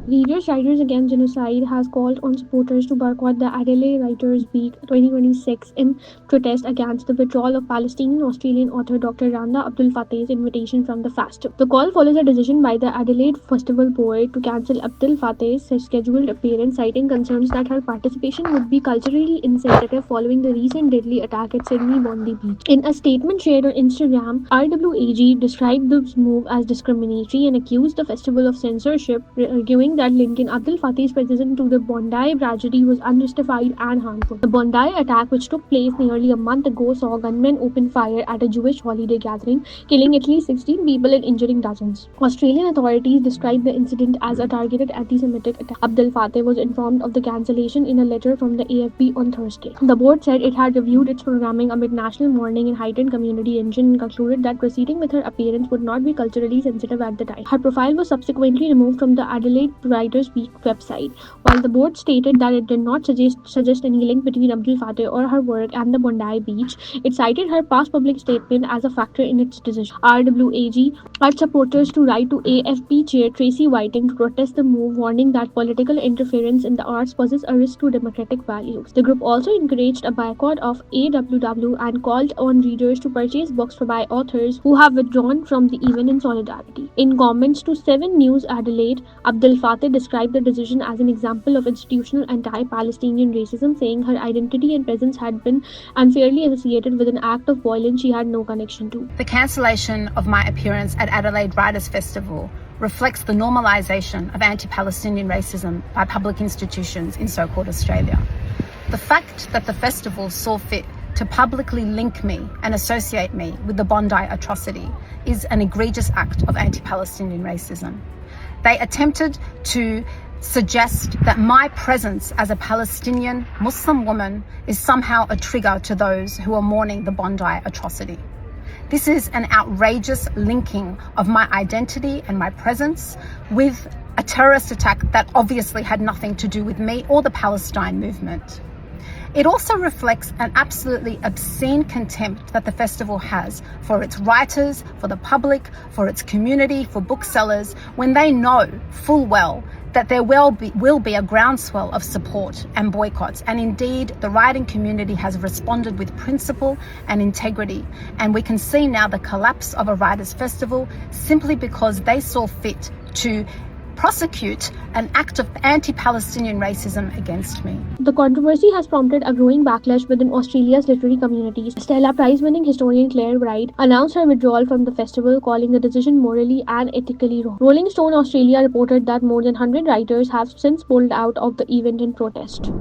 Writers Against Genocide has called on supporters to boycott the Adelaide Writers Week 2026 in protest against the withdrawal of Palestinian-Australian author Dr Randa Abdel-Fattah's invitation from the festival. The call follows a decision by the Adelaide Festival Board to cancel Abdel-Fattah's scheduled appearance, citing concerns that her participation would be culturally insensitive following the recent deadly attack at Sydney Bondi Beach. In a statement shared on Instagram, RWAG described this move as discriminatory and accused the festival of censorship, arguing that linking Abdel-Fattah's presence to the Bondi tragedy was unjustified and harmful. The Bondi attack, which took place nearly a month ago, saw gunmen open fire at a Jewish holiday gathering, killing at least 16 people and injuring dozens. Australian authorities described the incident as a targeted anti-Semitic attack. Abdel-Fattah was informed of the cancellation in a letter from the AFP on Thursday. The board said it had reviewed its programming amid national mourning and heightened community tension and concluded that proceeding with her appearance would not be culturally sensitive at the time. Her profile was subsequently removed from the Adelaide Writers Week website. While the board stated that it did not suggest any link between Abdel-Fattah or her work and the Bondi Beach, it cited her past public statement as a factor in its decision. RWAG urged supporters to write to AFP chair Tracy Whiting to protest the move, warning that political interference in the arts poses a risk to democratic values. The group also encouraged a boycott of AWW and called on readers to purchase books by authors who have withdrawn from the event in solidarity. In comments to 7 News Adelaide, Abdel-Fattah described the decision as an example of institutional anti-Palestinian racism, saying her identity and presence had been unfairly associated with an act of violence she had no connection to. The cancellation of my appearance at Adelaide Writers Festival reflects the normalisation of anti-Palestinian racism by public institutions in so-called Australia. The fact that the festival saw fit to publicly link me and associate me with the Bondi atrocity is an egregious act of anti-Palestinian racism. They attempted to suggest that my presence as a Palestinian Muslim woman is somehow a trigger to those who are mourning the Bondi atrocity. This is an outrageous linking of my identity and my presence with a terrorist attack that obviously had nothing to do with me or the Palestine movement. It also reflects an absolutely obscene contempt that the festival has for its writers, for the public, for its community, for booksellers, when they know full well that there will be a groundswell of support and boycotts. And indeed, the writing community has responded with principle and integrity. And we can see now the collapse of a writers' festival simply because they saw fit to prosecute an act of anti-Palestinian racism against me. The controversy has prompted a growing backlash within Australia's literary communities. Stella Prize-winning historian Claire Wright announced her withdrawal from the festival, calling the decision morally and ethically wrong. Rolling Stone Australia reported that more than 100 writers have since pulled out of the event in protest.